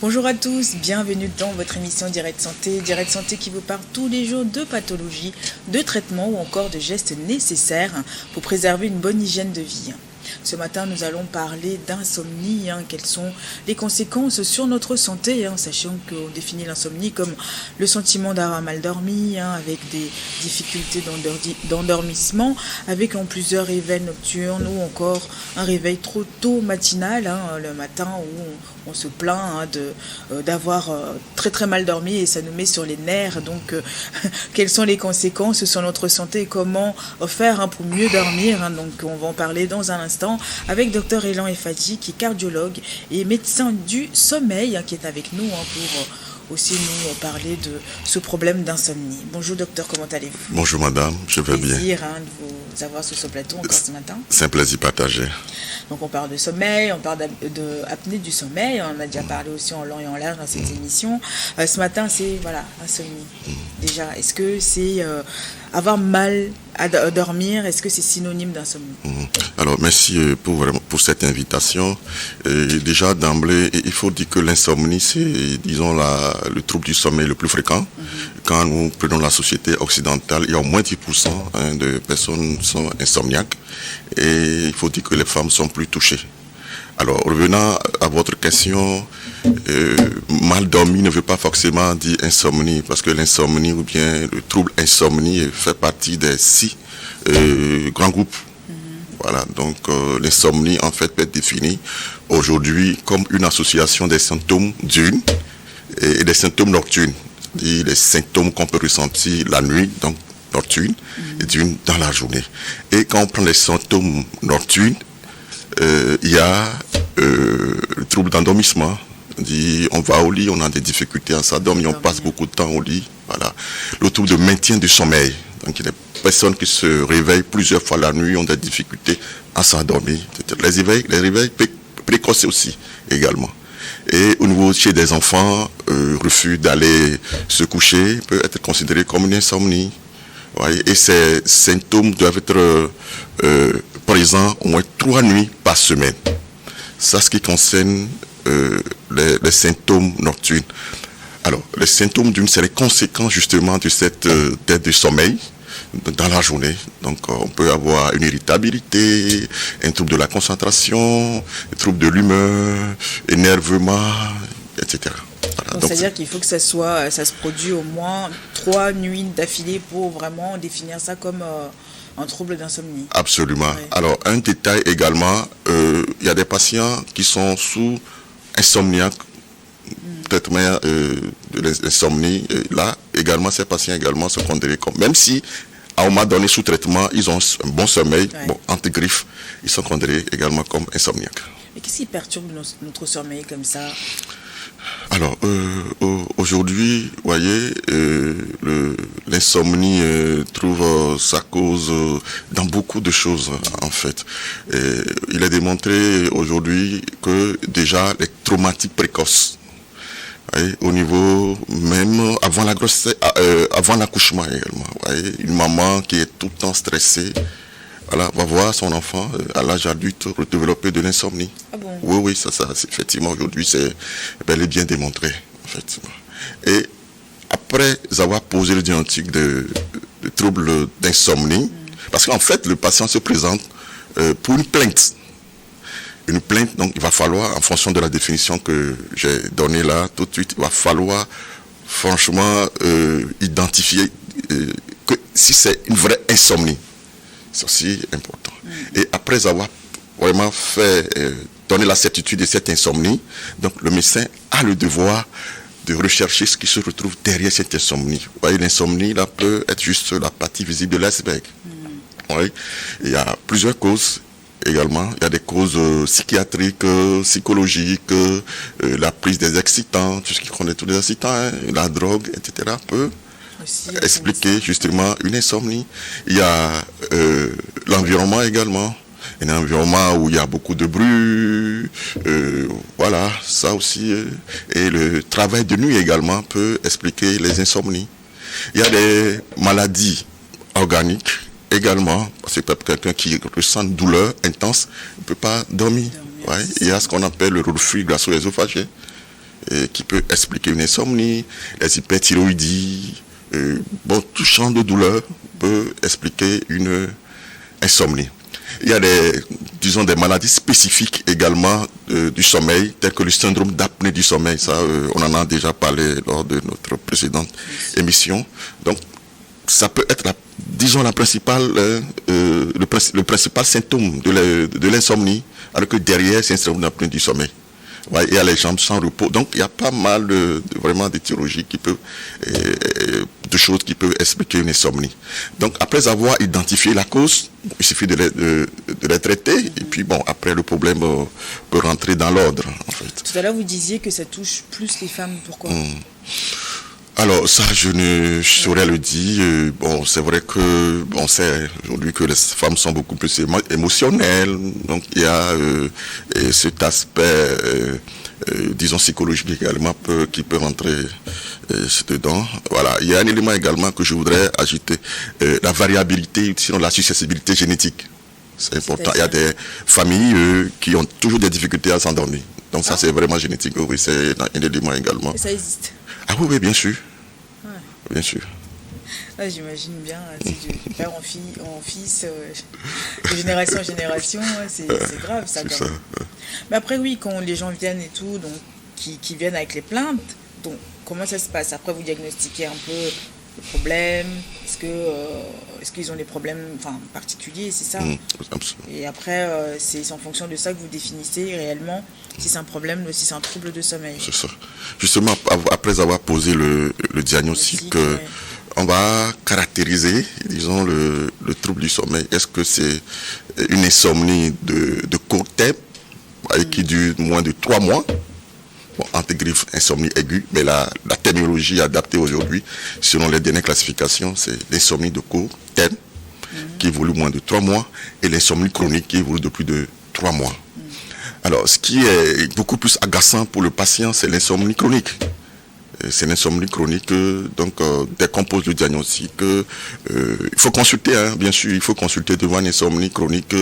Bonjour à tous, bienvenue dans votre émission Direct Santé. Direct Santé qui vous parle tous les jours de pathologies, de traitements ou encore de gestes nécessaires pour préserver une bonne hygiène de vie. Ce matin, nous allons parler d'insomnie, quelles sont les conséquences sur notre santé, sachant qu'on définit l'insomnie comme le sentiment d'avoir mal dormi, avec des difficultés d'endormissement, avec plusieurs réveils nocturnes ou encore un réveil trop tôt matinal, le matin où on se plaint d'avoir très très mal dormi et ça nous met sur les nerfs. Donc, quelles sont les conséquences sur notre santé et comment faire pour mieux dormir. Donc, on va en parler dans un instant avec Dr Elan Efadji, qui est cardiologue et médecin du sommeil, qui est avec nous pour aussi nous parler de ce problème d'insomnie. Bonjour docteur, comment allez-vous? Bonjour madame, je vais bien. Plaisir de vous avoir sur ce plateau encore ce matin. C'est un plaisir partagé. Donc on parle de sommeil, on parle d'apnée du sommeil, on en a déjà parlé aussi en long et en large dans cette émission. Ce matin c'est insomnie. Déjà, est-ce que c'est avoir mal à dormir, est-ce que c'est synonyme d'insomnie? Alors merci pour cette invitation. Déjà d'emblée, il faut dire que l'insomnie c'est, disons, le trouble du sommeil le plus fréquent. Quand nous prenons la société occidentale, il y a au moins 10% de personnes qui sont insomniaques et il faut dire que les femmes sont plus touchées. Alors, revenant à votre question, mal dormi ne veut pas forcément dire insomnie, parce que l'insomnie ou bien le trouble insomnie fait partie des 6 grands groupes. Voilà, donc l'insomnie en fait peut être définie aujourd'hui comme une association des symptômes diurnes et des symptômes nocturnes. Les symptômes qu'on peut ressentir la nuit, donc nocturne, et diurne dans la journée. Et quand on prend les symptômes nocturnes, il y a le trouble d'endormissement. On va au lit, on a des difficultés à s'endormir, on passe beaucoup de temps au lit. Voilà. Le trouble de maintien du sommeil. Donc il y a des personnes qui se réveillent plusieurs fois la nuit, ont des difficultés à s'endormir. Les réveils précoces aussi également. Et au niveau chez des enfants, refus d'aller se coucher peut être considéré comme une insomnie. Et ces symptômes doivent être présents au moins 3 nuits par semaine. Ça, ce qui concerne les symptômes nocturnes. Alors, les symptômes d'une, c'est les conséquences justement de cette dette de sommeil dans la journée. Donc, on peut avoir une irritabilité, un trouble de la concentration, un trouble de l'humeur, énervement, etc. Voilà. Donc, c'est-à-dire qu'il faut que ça se produit au moins 3 nuits d'affilée pour vraiment définir ça comme un trouble d'insomnie. Absolument. Ouais. Alors, un détail également, il y a des patients qui sont sous insomniaque, traitement de l'insomnie. Là, également, ces patients également sont considérés comme, même si à un moment donné sous traitement, ils ont un bon sommeil, anti-griffe, ils sont considérés également comme insomniaques. Et qu'est-ce qui perturbe notre sommeil comme ça? Alors, aujourd'hui, vous voyez, l'insomnie trouve sa cause dans beaucoup de choses, en fait. Il est démontré aujourd'hui que déjà les traumatiques précoces, au niveau même avant la grossesse, avant l'accouchement également, une maman qui est tout le temps stressée, voilà, va voir son enfant à l'âge adulte développer de l'insomnie. Ah bon? Oui, ça effectivement aujourd'hui c'est bel et bien démontré, effectivement. Et après avoir posé le diagnostic de trouble d'insomnie, parce qu'en fait le patient se présente pour une plainte. Une plainte, donc il va falloir, en fonction de la définition que j'ai donnée là tout de suite, il va falloir franchement identifier que si c'est une vraie insomnie. C'est aussi important. Et après avoir vraiment donné la certitude de cette insomnie, donc le médecin a le devoir de rechercher ce qui se retrouve derrière cette insomnie. Vous voyez, l'insomnie là peut être juste la partie visible de l'iceberg. Oui. Il y a plusieurs causes également. Il y a des causes psychiatriques, psychologiques, la prise des excitants, tout ce qui connaît tous les excitants, la drogue, etc. peut expliquer justement une insomnie. Il y a l'environnement également, un environnement où il y a beaucoup de bruit, voilà, ça aussi. Et le travail de nuit également peut expliquer les insomnies. Il y a des maladies organiques également, parce que quelqu'un qui ressent une douleur intense ne peut pas dormir. Ouais. Il y a ce qu'on appelle le reflux gastro-œsophagien. qui peut expliquer une insomnie, les hyperthyroïdies, tout champ de douleur peut expliquer une insomnie. Il y a des maladies spécifiques également du sommeil, telles que le syndrome d'apnée du sommeil. Ça, on en a déjà parlé lors de notre précédente émission. Donc, ça peut être, le principal symptôme de l'insomnie, alors que derrière, c'est un syndrome d'apnée du sommeil. Ouais, il y a les jambes sans repos. Donc, il y a pas mal vraiment d'étiologies de choses qui peuvent expliquer une insomnie. Donc, après avoir identifié la cause, il suffit de les traiter. Et puis, après, le problème peut rentrer dans l'ordre, en fait. Tout à l'heure, vous disiez que ça touche plus les femmes. Pourquoi? Alors, ça, je ne saurais le dire. C'est vrai que, on sait aujourd'hui que les femmes sont beaucoup plus émotionnelles. Donc, il y a cet aspect, disons, psychologique également qui peut rentrer dedans. Voilà. Il y a un élément également que je voudrais ajouter. La variabilité, sinon la susceptibilité génétique. C'est important. Il y a des familles qui ont toujours des difficultés à s'endormir. Donc, ça, c'est vraiment génétique. Oui, c'est un élément également. Et ça existe? Ah oui, bien sûr. Ouais. Bien sûr. Là, j'imagine bien, c'est du père en fils, de génération en génération, c'est grave ça quand même. Mais après, oui, quand les gens viennent et tout, donc qui viennent avec les plaintes, donc comment ça se passe? Après, vous diagnostiquez un peu le problème, est-ce qu'ils ont des problèmes particuliers, c'est ça? Et après, c'est en fonction de ça que vous définissez réellement si c'est un problème ou si c'est un trouble de sommeil. C'est ça. Justement, après avoir posé le diagnostic, on va caractériser, disons, le trouble du sommeil. Est-ce que c'est une insomnie de court terme, qui dure moins de 3 mois? Entre griffes, insomnie aiguë, mais la terminologie adaptée aujourd'hui, selon les dernières classifications, c'est l'insomnie de court terme, qui évolue moins de 3 mois, et l'insomnie chronique qui évolue de plus de 3 mois. Alors, ce qui est beaucoup plus agaçant pour le patient, c'est l'insomnie chronique. C'est l'insomnie chronique, donc dès qu'on pose le diagnostic, il faut consulter, bien sûr, il faut consulter devant une insomnie chronique.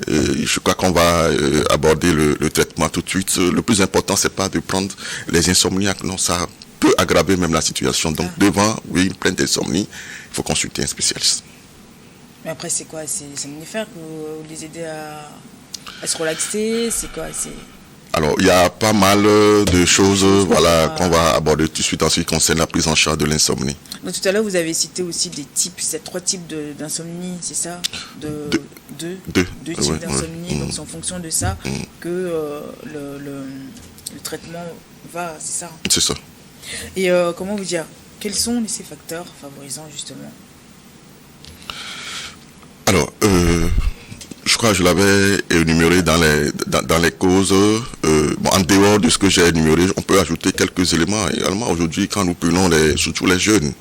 Je crois qu'on va aborder le traitement tout de suite. Le plus important, c'est pas de prendre les insomniaques, non, ça peut aggraver même la situation. Donc devant, une plainte d'insomnie, il faut consulter un spécialiste. Mais après, c'est quoi? C'est somnifère que vous les aidez à se relaxer? C'est quoi? Alors, il y a pas mal de choses qu'on va aborder tout de suite en ce qui concerne la prise en charge de l'insomnie. Donc, tout à l'heure, vous avez cité aussi c'est 3 types d'insomnie, c'est ça? Deux types d'insomnie. Donc, c'est en fonction de ça que le traitement va, c'est ça? C'est ça. Et comment vous dire? Quels sont ces facteurs favorisants, justement? Alors, je crois que je l'avais énuméré dans les causes. En dehors de ce que j'ai énuméré, on peut ajouter quelques éléments également. Aujourd'hui, quand nous prenons surtout les jeunes,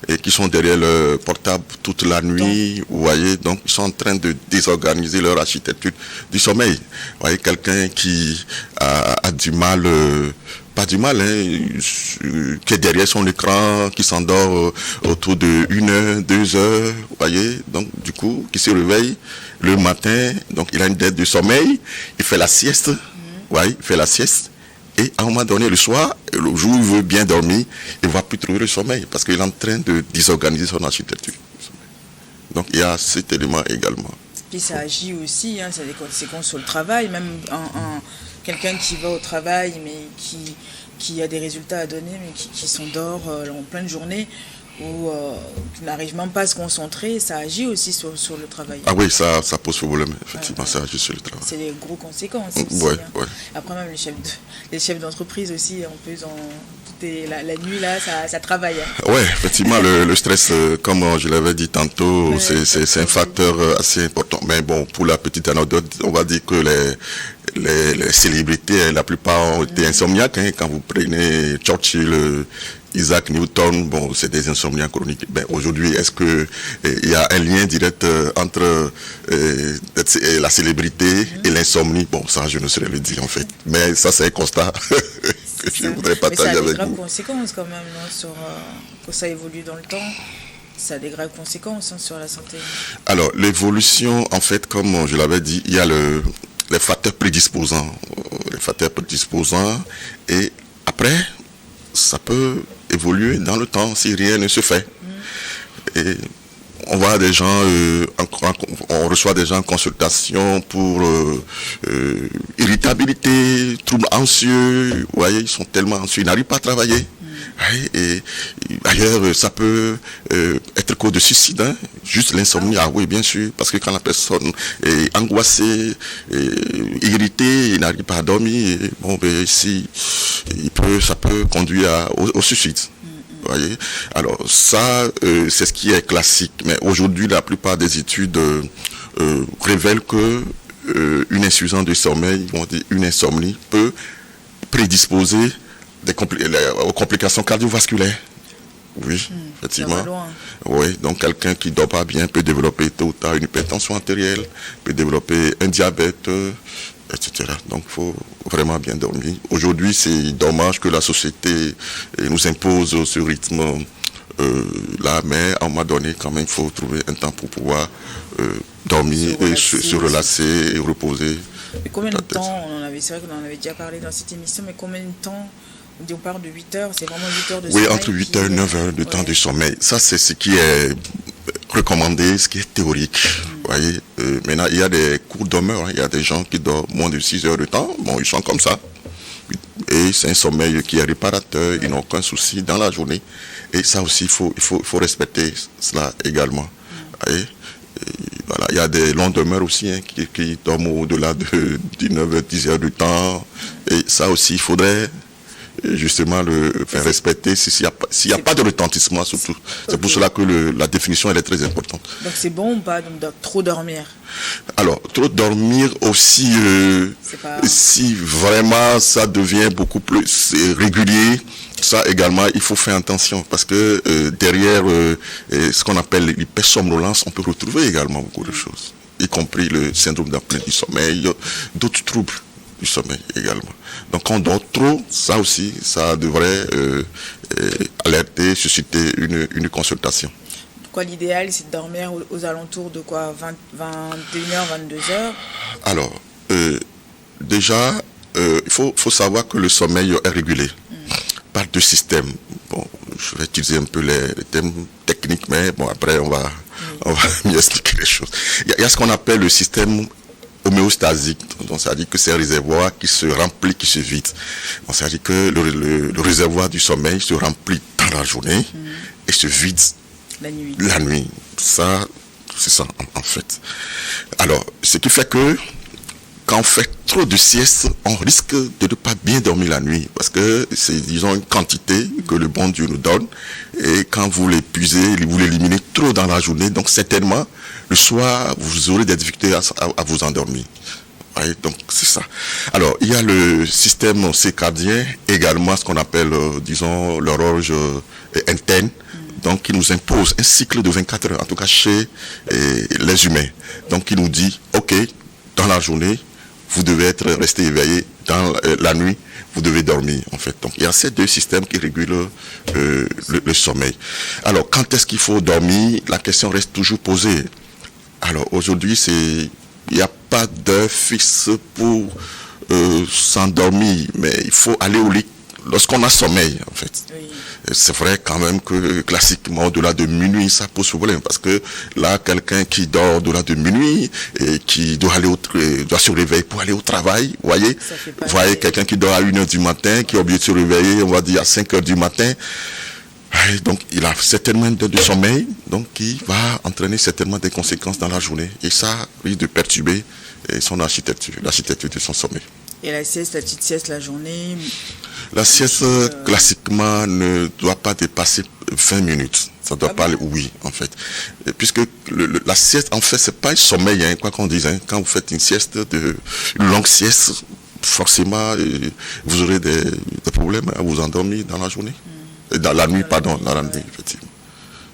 et qui sont derrière le portable toute la nuit, vous voyez, donc ils sont en train de désorganiser leur architecture du sommeil. Vous voyez, quelqu'un qui a du mal, pas du mal, qui est derrière son écran, qui s'endort autour de 1 heure, 2 heures, vous voyez, donc du coup, qui se réveille le matin, donc il a une dette de sommeil, il fait la sieste, il fait la sieste, et à un moment donné, le soir, le jour où il veut bien dormir, il ne va plus trouver le sommeil, parce qu'il est en train de désorganiser son architecture. Donc il y a cet élément également. Puis ça agit aussi, ça a des conséquences sur le travail, même quelqu'un qui va au travail, mais qui a des résultats à donner, mais qui s'endort en pleine journée, ou qui n'arrive même pas à se concentrer, ça agit aussi sur le travail. Ah oui, ça pose problème, effectivement, ça agit sur le travail. C'est des gros conséquences aussi. Après même les chefs d'entreprise aussi, on peut la nuit là, ça travaille. Oui, effectivement, le stress, comme je l'avais dit tantôt, c'est un facteur assez important. Mais bon, pour la petite anecdote, on va dire que les célébrités, la plupart ont été insomniaques. Quand vous prenez Churchill, Isaac Newton, c'est des insomniaques chroniques. Aujourd'hui, est-ce que il y a un lien direct entre la célébrité et l'insomnie? Ça, je ne saurais le dire en fait. Mais ça, c'est un constat que je voudrais partager avec vous. Mais ça a des graves conséquences quand même, non, quand ça évolue dans le temps. Ça a des graves conséquences sur la santé. Alors, l'évolution, en fait, comme je l'avais dit, il y a les facteurs prédisposants. Les facteurs prédisposants et Après, ça peut évoluer dans le temps si rien ne se fait. Et on voit des gens, on reçoit des gens en consultation pour irritabilité, troubles anxieux. Vous voyez, ils sont tellement anxieux, ils n'arrivent pas à travailler. Et ailleurs, ça peut être cause de suicide, hein. Juste l'insomnie, ah oui, bien sûr, parce que quand la personne est angoissée, irritée, il n'arrive pas à dormir, et bon, ben, ça peut conduire au suicide. Voyez. Alors ça, c'est ce qui est classique. Mais aujourd'hui, la plupart des études révèlent que une insuffisance de sommeil, une insomnie, peut prédisposer aux complications cardiovasculaires. Oui, effectivement. Oui, donc quelqu'un qui ne dort pas bien peut développer tôt ou tard une hypertension artérielle, peut développer un diabète, etc. Donc il faut vraiment bien dormir. Aujourd'hui, c'est dommage que la société nous impose ce rythme là, mais à un moment donné, quand même, il faut trouver un temps pour pouvoir dormir et se relâcher et reposer. Et combien de temps, c'est vrai qu'on en avait déjà parlé dans cette émission, mais combien de temps, on parle de 8 heures, c'est vraiment 8 heures de sommeil? Oui, entre 8 heures et 9 heures de temps de sommeil. Ça, c'est ce qui est recommandé, ce qui est théorique. Vous voyez, maintenant, il y a des courtes demeures, hein. Il y a des gens qui dorment moins de 6 heures de temps. Bon, ils sont comme ça. Et c'est un sommeil qui est réparateur, ils n'ont aucun souci dans la journée. Et ça aussi, il faut respecter cela également. Et voilà, il y a des longs demeures aussi, hein, qui dorment au-delà de 19 10 heures de temps. Et ça aussi, il faudrait justement le faire respecter s'il n'y a pas de retentissement surtout. C'est pour cela que la définition elle est très importante. Donc c'est bon ou pas de trop dormir? Alors, trop dormir aussi, si vraiment ça devient beaucoup plus régulier, ça également, il faut faire attention parce que derrière ce qu'on appelle l'hypersomnolence, on peut retrouver également beaucoup de choses, y compris le syndrome d'apnée du sommeil, d'autres troubles du sommeil également. Donc quand on dort trop, ça aussi, ça devrait alerter, susciter une consultation. Quoi, l'idéal, c'est de dormir aux alentours de quoi, 21h, 22h? Alors, déjà, il faut savoir que le sommeil est régulé par deux systèmes. Bon, je vais utiliser un peu les termes techniques, mais bon, après, on va mieux expliquer les choses. Il y a ce qu'on appelle le système homéostasique, donc ça veut dire que c'est un réservoir qui se remplit, qui se vide. Donc ça veut dire que le réservoir du sommeil se remplit dans la journée et se vide la nuit. Ça, c'est ça en fait. Alors, ce qui fait que quand on fait trop de siestes, on risque de ne pas bien dormir la nuit parce que c'est, disons, une quantité que le bon Dieu nous donne et quand vous l'épuisez, vous l'éliminez trop dans la journée, donc certainement, le soir, vous aurez des difficultés à vous endormir. Ouais, donc c'est ça. Alors, il y a le système circadien, également ce qu'on appelle, disons, l'horloge interne, donc qui nous impose un cycle de 24 heures, en tout cas chez les humains. Donc, qui nous dit, ok, dans la journée, vous devez rester éveillé, dans la nuit, vous devez dormir, en fait. Donc, il y a ces deux systèmes qui régulent le sommeil. Alors, quand est-ce qu'il faut dormir? La question reste toujours posée. Alors, aujourd'hui, il n'y a pas d'heure fixe pour s'endormir, mais il faut aller au lit lorsqu'on a sommeil, en fait. Oui. C'est vrai quand même que classiquement, au-delà de minuit, ça pose problème, parce que là, quelqu'un qui dort au-delà de minuit et qui doit se réveiller pour aller au travail, vous voyez quelqu'un qui dort à 1h du matin, qui est obligé de se réveiller, on va dire à 5h du matin, donc il a certainement une heure de sommeil, donc qui va entraîner certainement des conséquences dans la journée, et ça risque de perturber son l'architecture de son sommeil. Et la sieste, la petite sieste la journée? La sieste, classiquement, ne doit pas dépasser 20 minutes. Ça doit pas aller, oui, en fait. Et puisque la sieste, en fait, c'est pas un sommeil, hein, quoi qu'on dise. Hein. Quand vous faites une sieste, une longue sieste, forcément, vous aurez des problèmes à vous endormir dans la journée. Dans la nuit, pardon, dans la nuit, effectivement.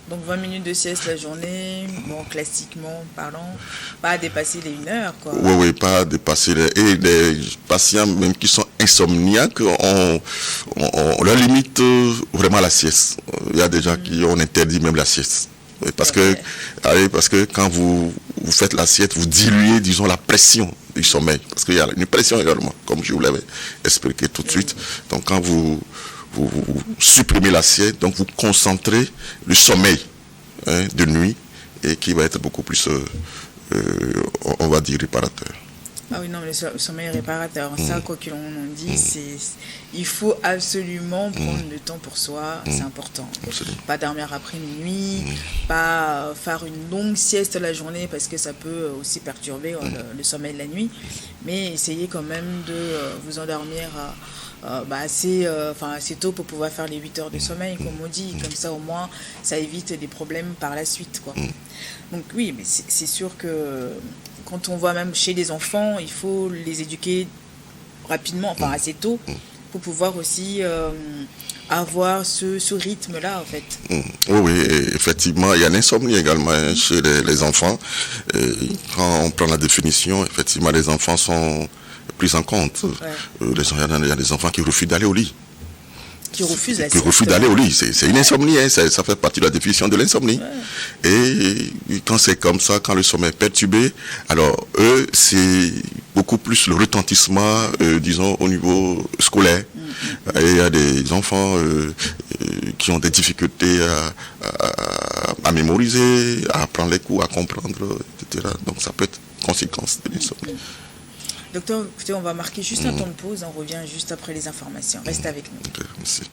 Donc 20 minutes de sieste la journée, bon, classiquement parlant, pas dépasser les 1 heure, quoi. Oui, pas dépasser et les patients même qui sont insomniaques, on leur limite vraiment la sieste. Il y a des gens qui ont interdit même la sieste. Parce que quand vous vous faites l'assiette, vous diluez, disons, la pression du sommeil. Parce qu'il y a une pression également, comme je vous l'avais expliqué tout de suite. Donc quand vous supprimez l'assiette, donc vous concentrez le sommeil de nuit et qui va être beaucoup plus, on va dire, réparateur. Ah oui, non, mais le sommeil réparateur, ça, quoi que l'on en dise, il faut absolument prendre le temps pour soi, c'est important. Absolument. Pas dormir après minuit, pas faire une longue sieste la journée parce que ça peut aussi perturber le sommeil de la nuit, mais essayez quand même de vous endormir assez tôt pour pouvoir faire les 8 heures de sommeil, comme on dit, comme ça au moins ça évite des problèmes par la suite, quoi. Donc oui, mais c'est sûr que quand on voit même chez les enfants, il faut les éduquer rapidement, enfin assez tôt, pour pouvoir aussi avoir ce rythme-là, en fait. Oui, effectivement, il y a l'insomnie également chez les enfants. Quand on prend la définition, effectivement, les enfants sont pris en compte. Ouais. Il y a des enfants qui refusent d'aller au lit. Qui refusent d'aller au lit. C'est une insomnie, ça fait partie de la définition de l'insomnie. Ouais. Et quand c'est comme ça, quand le sommeil est perturbé, alors eux, c'est beaucoup plus le retentissement, disons, au niveau scolaire. Et il y a des enfants qui ont des difficultés à mémoriser, à apprendre les cours, à comprendre, etc. Donc ça peut être conséquence de l'insomnie. Docteur, écoutez, on va marquer juste un temps de pause, on revient juste après les informations. Restez avec nous. Merci.